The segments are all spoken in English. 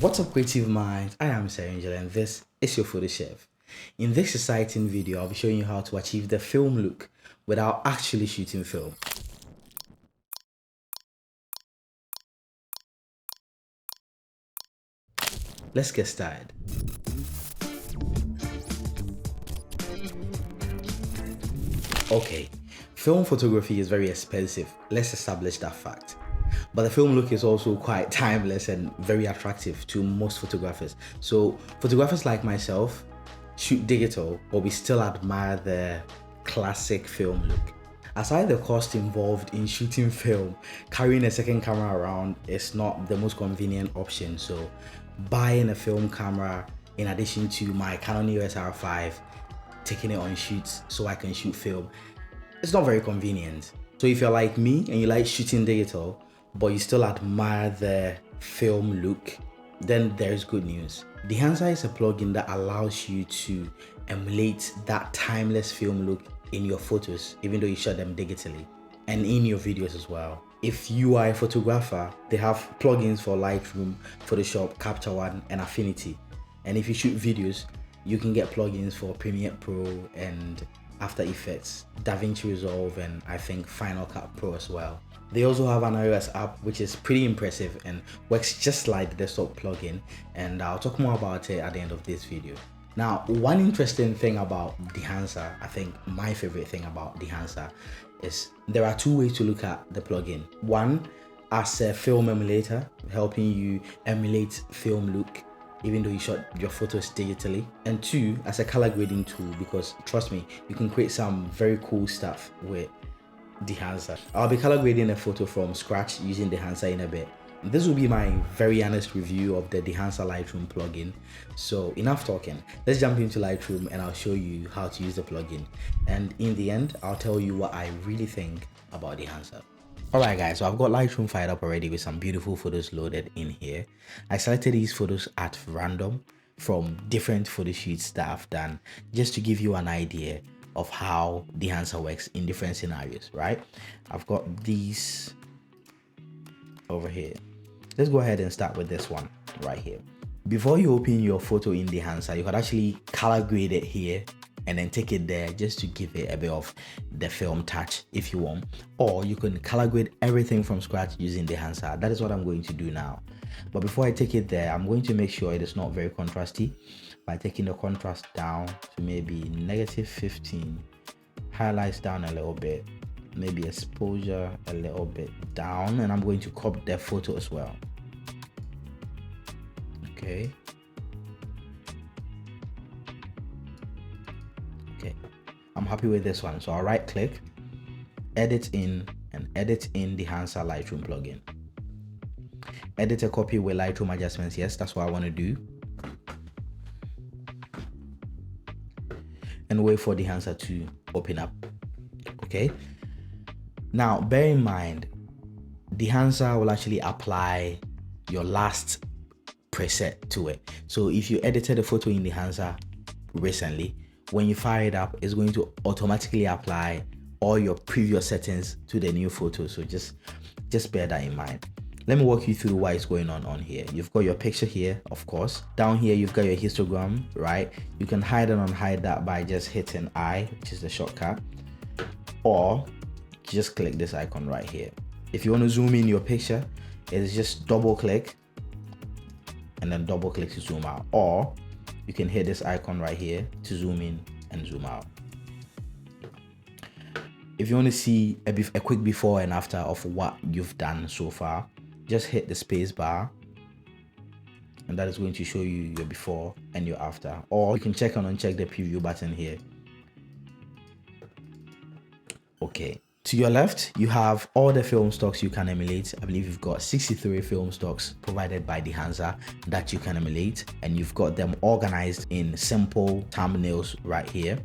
What's up, creative minds? I am Sir Angel and this is your photo chef. In this exciting video, I'll be showing you how to achieve the film look without actually shooting film. Let's get started. Okay, film photography is very expensive. Let's establish that fact. But the film look is also quite timeless and very attractive to most photographers. So photographers like myself shoot digital, but we still admire the classic film look. Aside the cost involved in shooting film, carrying a second camera around is not the most convenient option. So buying a film camera in addition to my Canon EOS R5, taking it on shoots so I can shoot film, it's not very convenient. So if you're like me and you like shooting digital, but you still admire the film look, then there's good news. Dehancer is a plugin that allows you to emulate that timeless film look in your photos, even though you shot them digitally, and in your videos as well. If you are a photographer, they have plugins for Lightroom, Photoshop, Capture One, and Affinity. And if you shoot videos, you can get plugins for Premiere Pro and After Effects, DaVinci Resolve, and I think Final Cut Pro as well. They also have an iOS app which is pretty impressive and works just like the desktop plugin, and I'll talk more about it at the end of this video. Now, one interesting thing about Dehancer, I think my favorite thing about Dehancer, is there are two ways to look at the plugin. One, as a film emulator, helping you emulate film look even though you shot your photos digitally, and two, as a color grading tool, because trust me, you can create some very cool stuff with Dehancer. I'll be color grading a photo from scratch using Dehancer in a bit. This will be my very honest review of the Dehancer Lightroom plugin. So enough talking, let's jump into Lightroom and I'll show you how to use the plugin. And in the end, I'll tell you what I really think about Dehancer. Alright guys, so I've got Lightroom fired up already with some beautiful photos loaded in here. I selected these photos at random from different photo shoots that I've done, just to give you an idea of how Dehancer works in different scenarios, right? I've got these over here. Let's go ahead and start with this one right here. Before you open your photo in Dehancer, you could actually color grade it here and then take it there just to give it a bit of the film touch if you want, or you can color grade everything from scratch using Dehancer. That is what I'm going to do now. But before I take it there, I'm going to make sure it is not very contrasty by taking the contrast down to maybe -15, highlights down a little bit, maybe exposure a little bit down, and I'm going to crop the photo as well. Okay. I'm happy with this one, so I'll right click, edit in, and edit in Dehancer Lightroom plugin. Edit a copy with Lightroom adjustments. Yes, that's what I want to do. And wait for Dehancer to open up. Okay. Now, bear in mind, Dehancer will actually apply your last preset to it. So if you edited a photo in Dehancer recently, when you fire it up, it's going to automatically apply all your previous settings to the new photo. So just bear that in mind. Let me walk you through what is going on here. You've got your picture here, of course. Down here, you've got your histogram, right? You can hide and unhide that by just hitting I, which is the shortcut, or just click this icon right here. If you want to zoom in your picture, it's just double click and then double click to zoom out, or you can hit this icon right here to zoom in and zoom out. If you want to see a quick before and after of what you've done so far, just hit the space bar and that is going to show you your before and your after. Or you can check and uncheck the preview button here. Okay. To your left, you have all the film stocks you can emulate. I believe you've got 63 film stocks provided by Dehancer that you can emulate, and you've got them organized in simple thumbnails right here,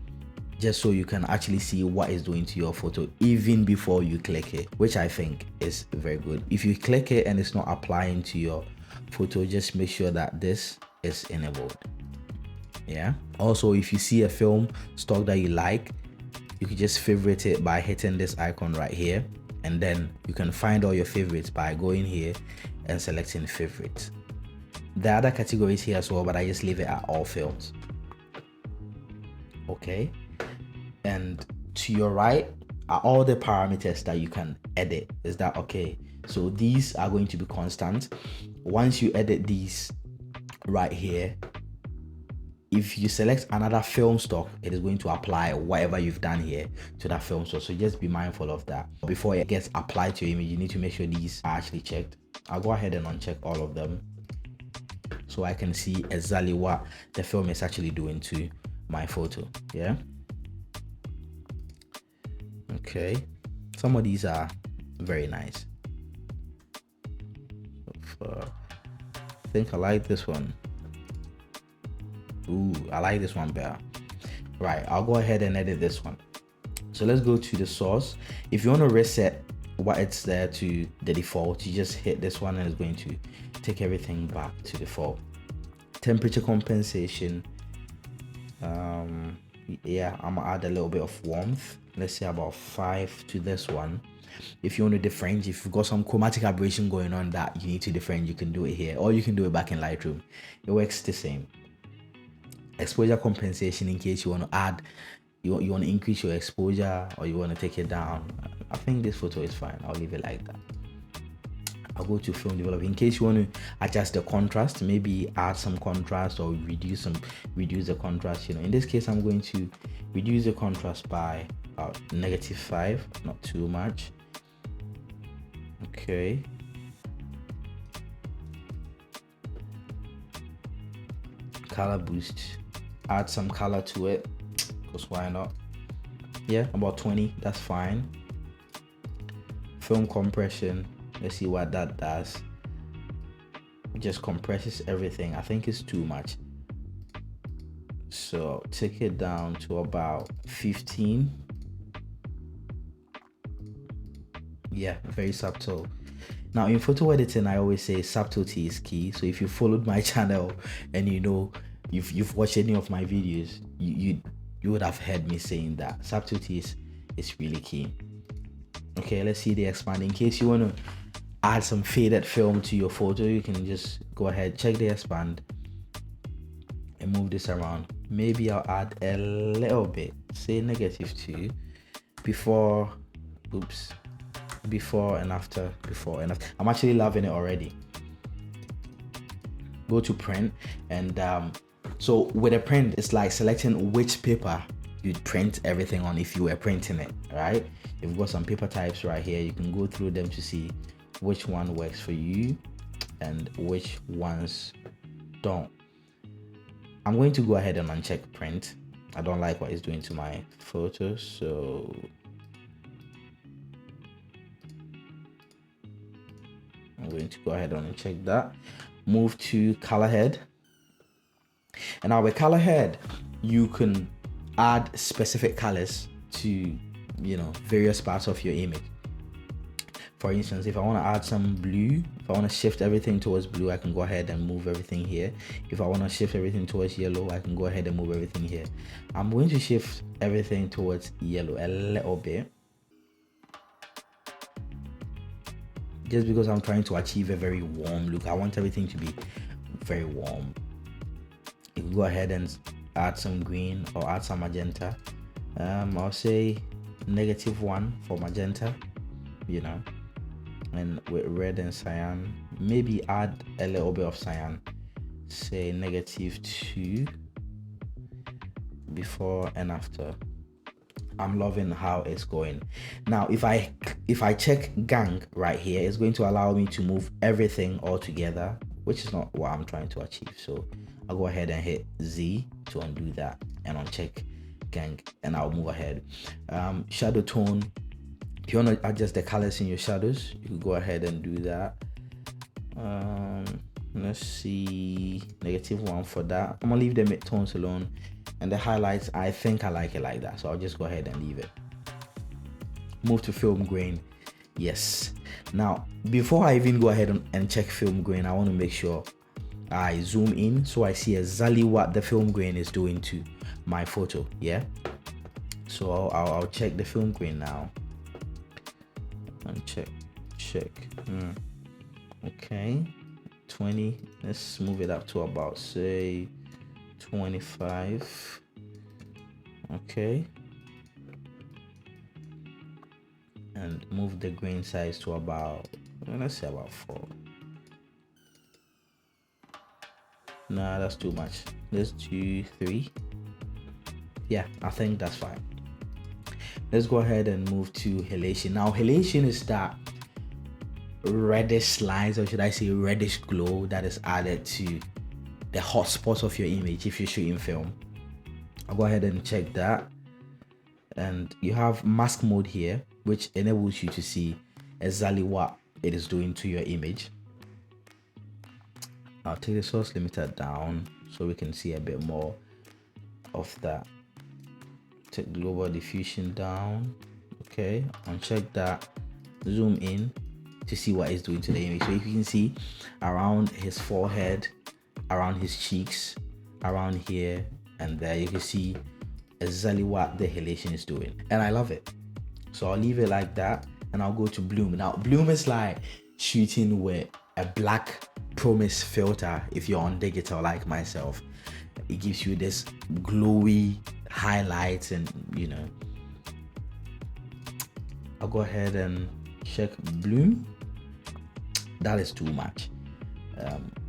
just so you can actually see what it's doing to your photo even before you click it, which I think is very good. If you click it and it's not applying to your photo, just make sure that this is enabled. Yeah. Also, if you see a film stock that you like, you can just favorite it by hitting this icon right here, and then you can find all your favorites by going here and selecting favorites. There are other categories here as well, but I just leave it at all films. Okay, and to your right are all the parameters that you can edit. Is that okay? So these are going to be constant. Once you edit these right here, if you select another film stock, it is going to apply whatever you've done here to that film stock. So just be mindful of that. Before it gets applied to your image, you need to make sure these are actually checked. I'll go ahead and uncheck all of them so I can see exactly what the film is actually doing to my photo. Yeah. Okay. Some of these are very nice. I think I like this one. Ooh, I like this one better. Right, I'll go ahead and edit this one. So let's go to the source. If you want to reset what it's there to the default, you just hit this one and it's going to take everything back to default. Temperature compensation. Yeah, I'm gonna add a little bit of warmth. Let's say about 5 to this one. If you want to differentiate, if you've got some chromatic aberration going on that you need to differentiate, you can do it here, or you can do it back in Lightroom. It works the same. Exposure compensation, in case you want to add, you want to increase your exposure or you want to take it down. I think this photo is fine. I'll leave it like that. I'll go to film develop. In case you want to adjust the contrast, maybe add some contrast or reduce the contrast. In this case, I'm going to reduce the contrast by about -5, not too much. Okay. Color boost, add some color to it, because why not? Yeah, about 20, that's fine. Film compression, let's see what that does. It just compresses everything. I think it's too much, so take it down to about 15. Yeah, very subtle. Now in photo editing, I always say subtlety is key. So if you followed my channel and you've watched any of my videos, you would have heard me saying that subtlety is really key. Okay, let's see the expand. In case you want to add some faded film to your photo, you can just go ahead, check the expand and move this around. Maybe I'll add a little bit, say -2, before and after. I'm actually loving it already. Go to print, and so with a print, it's like selecting which paper you'd print everything on if you were printing it, right? You've got some paper types right here. You can go through them to see which one works for you and which ones don't. I'm going to go ahead and uncheck print. I don't like what it's doing to my photos, so I'm going to go ahead and check that. Move to color head. And now with color head, you can add specific colors to various parts of your image. For instance, if I want to add some blue, if I want to shift everything towards blue, I can go ahead and move everything here. If I want to shift everything towards yellow, I can go ahead and move everything here. I'm going to shift everything towards yellow a little bit, just because I'm trying to achieve a very warm look. I want everything to be very warm. You can go ahead and add some green or add some magenta. I'll say -1 for magenta, and with red and cyan, maybe add a little bit of cyan, say -2 before and after. I'm loving how it's going. Now if I check gang right here, it's going to allow me to move everything all together, which is not what I'm trying to achieve. So I'll go ahead and hit Z to undo that and uncheck gang, and I'll move ahead. Shadow tone, if you want to adjust the colors in your shadows, you can go ahead and do that. Let's see, -1 for that. I'm gonna leave the mid-tones alone, and the highlights, I think I like it like that, so I'll just go ahead and leave it. Move to film grain. Yes, now before I even go ahead and check film grain, I want to make sure I zoom in so I see exactly what the film grain is doing to my photo. Yeah, so I'll check the film grain now and check. Okay, 20. Let's move it up to about, say, 25. Okay. And move the grain size to about, let's say about 4. Nah, that's too much. Let's do 3. Yeah, I think that's fine. Let's go ahead and move to halation. Now, halation is that reddish lines, or should I say reddish glow, that is added to the hot spots of your image if you're shooting film. I'll go ahead and check that. And you have mask mode here, which enables you to see exactly what it is doing to your image. I'll take the source limiter down so we can see a bit more of that. Take global diffusion down. Okay, uncheck that. Zoom in to see what it's doing to the image. So if you can see around his forehead, around his cheeks, around here and there, you can see exactly what the halation is doing, and I love it. So I'll leave it like that, and I'll go to bloom. Now, bloom is like shooting with a black promise filter. If you're on digital like myself, it gives you this glowy highlights, and I'll go ahead and check bloom. That is too much.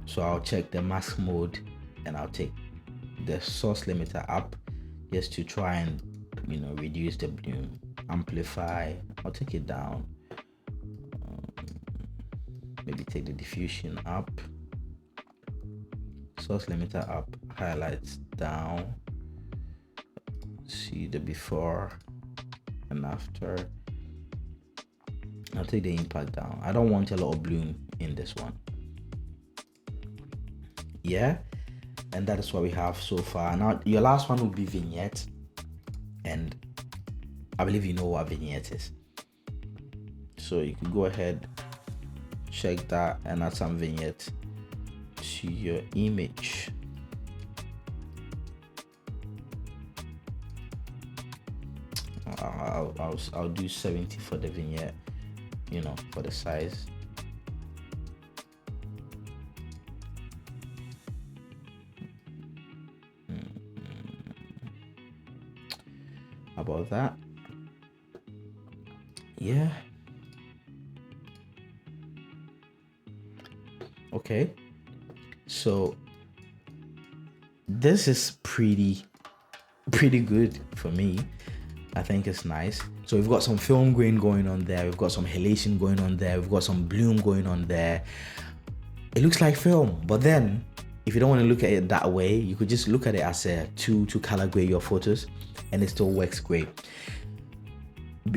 So I'll check the mask mode, and I'll take the source limiter up just to try and reduce the bloom. Amplify, I'll take it down. Maybe take the diffusion up, source limiter up, highlights down. See the before and after. I'll take the impact down. I don't want a lot of bloom in this one. Yeah, and that is what we have so far. Now your last one will be vignette, and I believe you know what vignette is. So you can go ahead, check that, and add some vignette to your image. I'll do 70 for the vignette, for the size. About that. Yeah. Okay. So this is pretty good for me. I think it's nice. So we've got some film grain going on there. We've got some halation going on there. We've got some bloom going on there. It looks like film, but then if you don't want to look at it that way, you could just look at it as a tool to color grade your photos, and it still works great.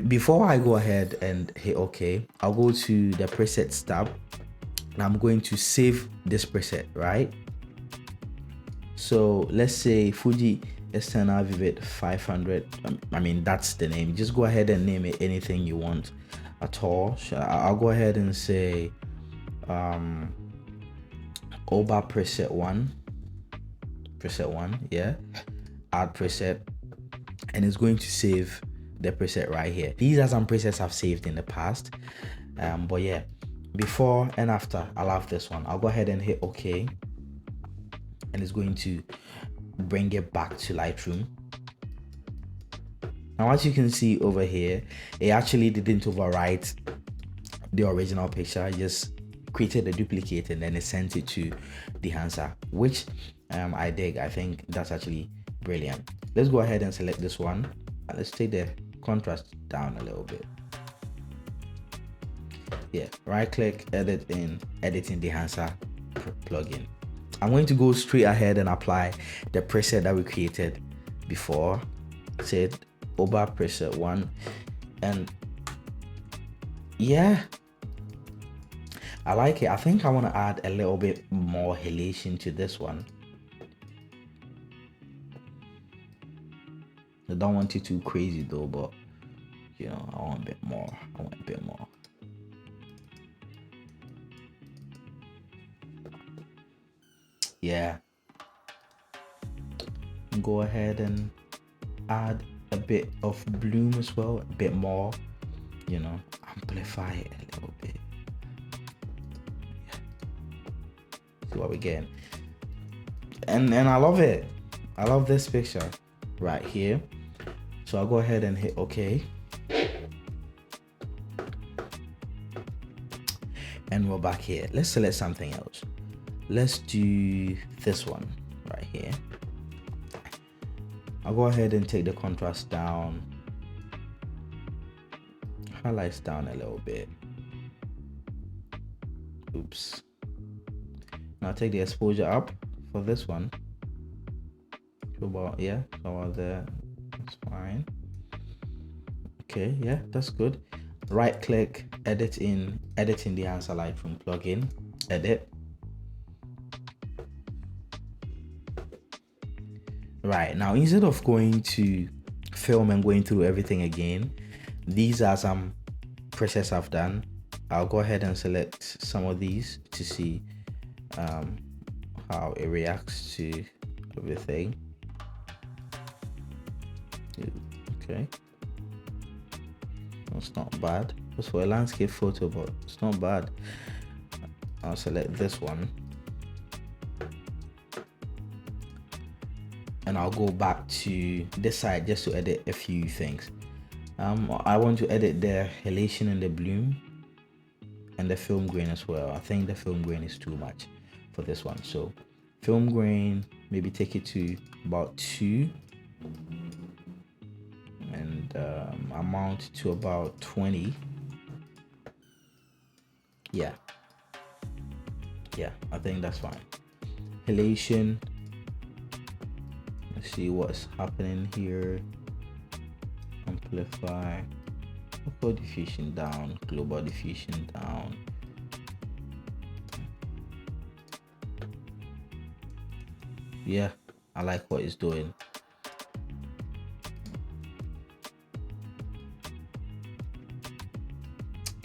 Before I go ahead and hit OK, I'll go to the presets tab, and I'm going to save this preset, right? So let's say Fuji External Vivid 500. I mean, that's the name. Just go ahead and name it anything you want at all. I'll go ahead and say Oba preset 1, yeah, add preset, and it's going to save the preset right here. These are some presets I've saved in the past, but yeah, before and after I'll have this one. I'll go ahead and hit OK, and it's going to bring it back to Lightroom. Now, as you can see over here, it actually didn't overwrite the original picture. It just created a duplicate, and then it sent it to Dehancer, which I dig. I think that's actually brilliant. Let's go ahead and select this one. Let's take the contrast down a little bit. Yeah, right click, edit in editing Dehancer plugin. I'm going to go straight ahead and apply the preset that we created before. Said Oba preset 1, and yeah, I like it. I think I want to add a little bit more halation to this one. I don't want it too crazy though, but I want a bit more. Yeah. Go ahead and add a bit of bloom as well, a bit more, amplify it a little bit. see what we're getting. And I love it. I love this picture right here. So I'll go ahead and hit OK. And we're back here. Let's select something else. Let's do this one right here. I'll go ahead and take the contrast down, highlights down a little bit. Oops. Now take the exposure up for this one. So about, yeah, so about there. That's fine. Okay, yeah, that's good. Right click, edit in Dehancer Lightroom plugin, edit. Right, now instead of going to film and going through everything again, these are some presets I've done. I'll go ahead and select some of these to see how it reacts to everything. Okay, that's not bad. It's for a landscape photo, but it's not bad. I'll select this one and I'll go back to this side just to edit a few things. I want to edit the halation and the bloom and the film grain as well. I think the film grain is too much for this one, so film grain, maybe take it to about 2 and amount to about 20. Yeah, I think that's fine. Halation, let's see what's happening here. Amplify, local diffusion down, global diffusion down. Yeah, I like what it's doing.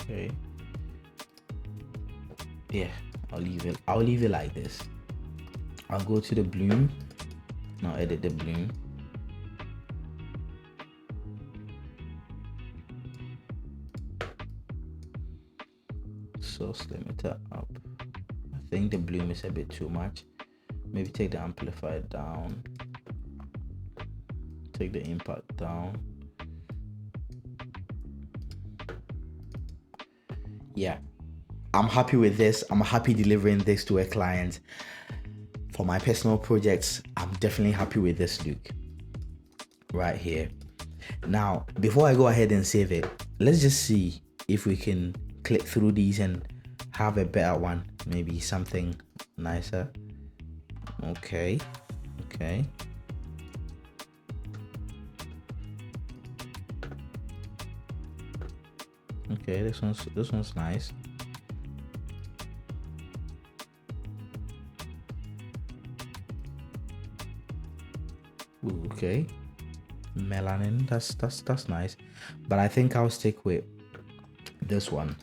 Okay, yeah, I'll leave it like this. I'll go to the bloom. Now edit the bloom. So slim it up. I think the bloom is a bit too much. Maybe take the amplifier down, take the impact down. Yeah, I'm happy with this. I'm happy delivering this to a client. For my personal projects, I'm definitely happy with this look right here. Now, before I go ahead and save it, let's just see if we can click through these and have a better one, maybe something nicer. Okay, this one's nice. Ooh, okay, melanin, that's nice, but I think I'll stick with this one.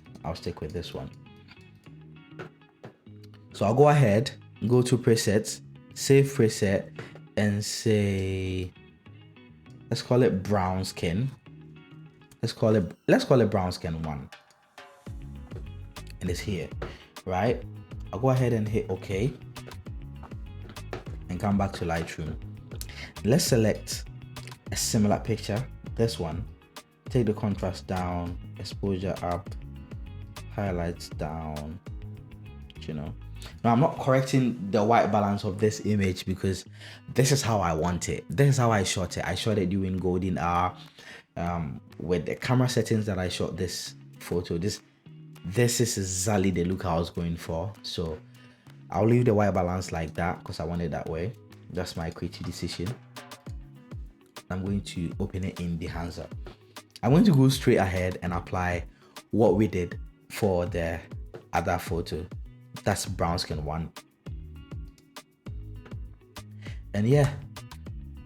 So I'll go ahead, go to presets, save preset, and say, let's call it brown skin. Let's call it brown skin 1, and it's here, right? I'll go ahead and hit OK and come back to Lightroom. Let's select a similar picture, this one. Take the contrast down, exposure up, highlights down, you know. Now I'm not correcting the white balance of this image because this is how I want it. This is how I shot it. I shot it during golden hour with the camera settings that I shot this photo. This is exactly the look I was going for. So I'll leave the white balance like that because I want it that way. That's my creative decision. I'm going to open it in Dehancer. I'm going to go straight ahead and apply what we did for the other photo. That's brown skin 1. And yeah,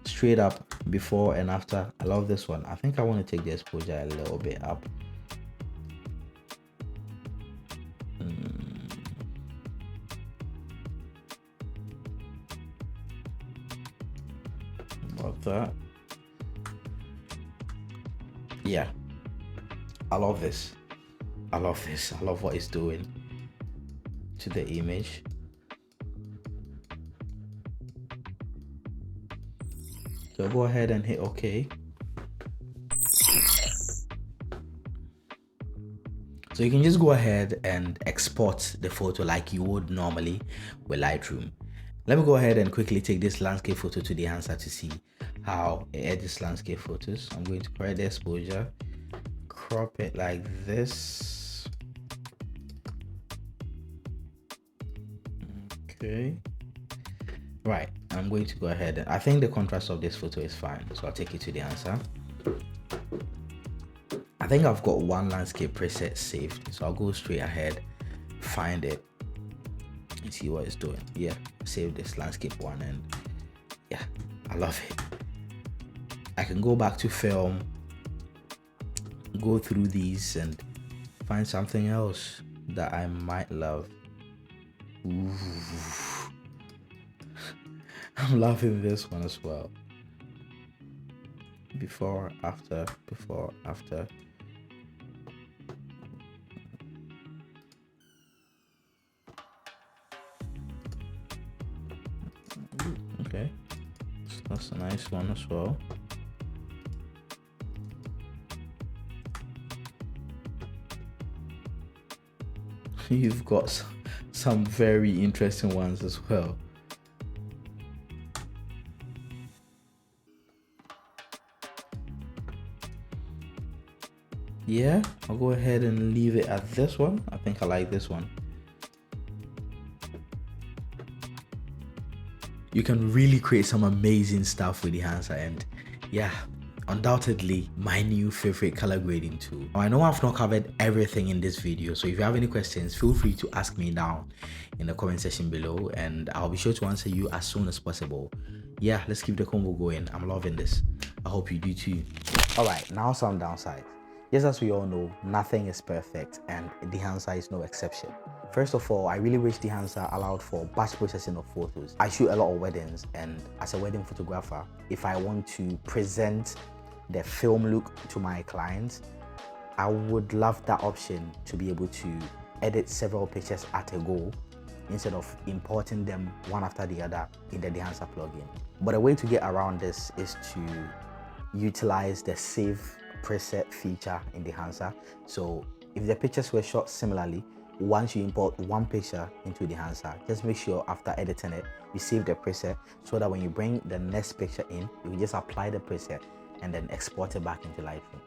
straight up before and after. I love this one. I think I want to take the exposure a little bit up. About that. Yeah, I love this. I love what it's doing to the image. So go ahead and hit OK. So you can just go ahead and export the photo like you would normally with Lightroom. Let me go ahead and quickly take this landscape photo to Dehancer to see how it edits landscape photos. I'm going to correct the exposure, crop it like this. Okay. Right, I'm going to go ahead and I think the contrast of this photo is fine, so I'll take it to Dehancer. I think I've got one landscape preset saved, so I'll go straight ahead, find it, and see what it's doing. Yeah, save this landscape one, and yeah, I love it. I can go back to film, go through these, and find something else that I might love. Ooh. I'm loving this one as well. Before, after, before, after. Okay, that's a nice one as well. You've got some very interesting ones as well. Yeah, I'll go ahead and leave it at this one. I think I like this one. You can really create some amazing stuff with Dehancer, and yeah, undoubtedly my new favorite color grading tool. Now, I know I've not covered everything in this video, so if you have any questions, feel free to ask me down in the comment section below, and I'll be sure to answer you as soon as possible. Yeah, let's keep the combo going. I'm loving this. I hope you do too. All right, now some downsides. Just as we all know, nothing is perfect, and Dehancer is no exception. First of all, I really wish Dehancer allowed for batch processing of photos. I shoot a lot of weddings, and as a wedding photographer, if I want to present the film look to my clients, I would love that option to be able to edit several pictures at a go instead of importing them one after the other in the Dehancer plugin. But a way to get around this is to utilize the save preset feature in Dehancer. So if the pictures were shot similarly, once you import one picture into Dehancer, just make sure after editing it, you save the preset so that when you bring the next picture in, you can just apply the preset and then export it back into Lightroom.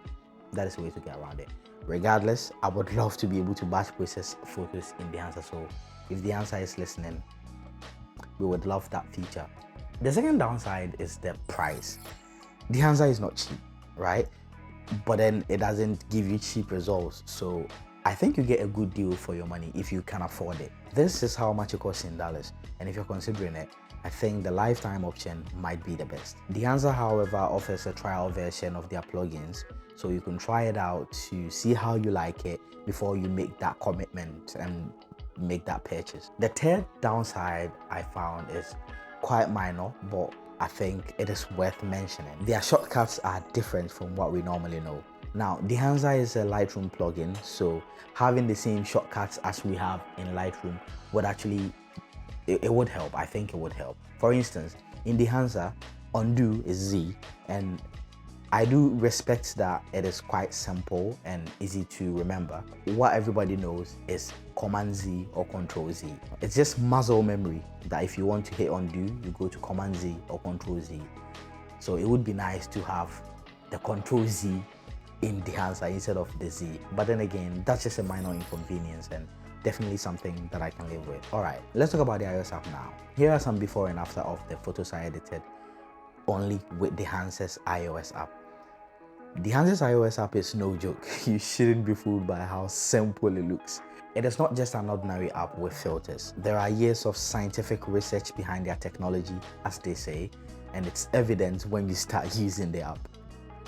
That is the way to get around it. Regardless, I would love to be able to batch process photos in Dehancer. So if Dehancer is listening, we would love that feature. The second downside is the price. Dehancer is not cheap, right? But then it doesn't give you cheap results. So I think you get a good deal for your money if you can afford it. This is how much it costs in dollars. And if you're considering it, I think the lifetime option might be the best. Dehancer, however, offers a trial version of their plugins, so you can try it out to see how you like it before you make that commitment and make that purchase. The third downside I found is quite minor, but I think it is worth mentioning. Their shortcuts are different from what we normally know. Now, Dehancer is a Lightroom plugin, so having the same shortcuts as we have in Lightroom would actually, it would help. I think it would help. For instance, in Dehancer, undo is Z, and I do respect that it is quite simple and easy to remember. What everybody knows is Command Z or Control Z. It's just muscle memory that if you want to hit undo, you go to Command Z or Control Z. So it would be nice to have the Control Z in Dehancer instead of the Z. But then again, that's just a minor inconvenience and definitely something that I can live with. All right, let's talk about the iOS app now. Here are some before and after of the photos I edited only with Dehancer's iOS app. Dehancer's iOS app is no joke. You shouldn't be fooled by how simple it looks. It is not just an ordinary app with filters. There are years of scientific research behind their technology, as they say, and it's evident when you start using the app.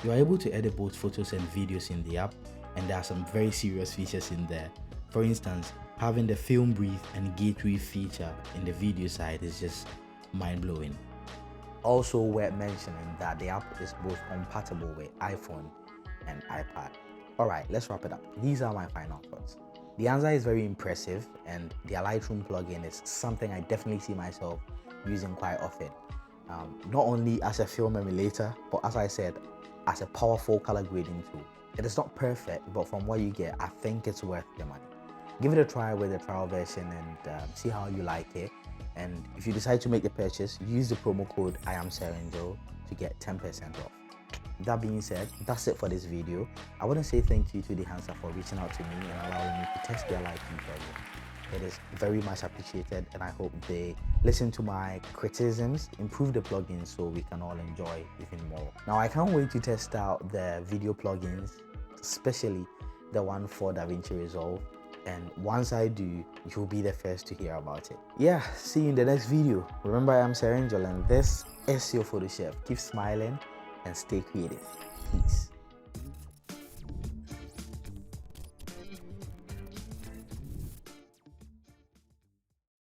You are able to edit both photos and videos in the app, and there are some very serious features in there. For instance, having the film breathe and gateway feature in the video side is just mind-blowing. Also worth mentioning that the app is both compatible with iPhone and iPad. Alright, let's wrap it up. These are my final thoughts. Dehancer is very impressive, and their Lightroom plugin is something I definitely see myself using quite often. not only as a film emulator, but as I said, as a powerful color grading tool. It is not perfect, but from what you get, I think it's worth the money. Give it a try with the trial version and see how you like it. And if you decide to make the purchase, use the promo code IamSerangel to get 10% off. That being said, that's it for this video. I want to say thank you to Dehancer for reaching out to me and allowing me to test their Lightroom plugin. It is very much appreciated, and I hope they listen to my criticisms, improve the plugin so we can all enjoy even more. Now, I can't wait to test out the video plugins, especially the one for DaVinci Resolve. And once I do, you'll be the first to hear about it. Yeah, see you in the next video. Remember, I am Serangel and this is your photo chef. Keep smiling and stay creative. Peace.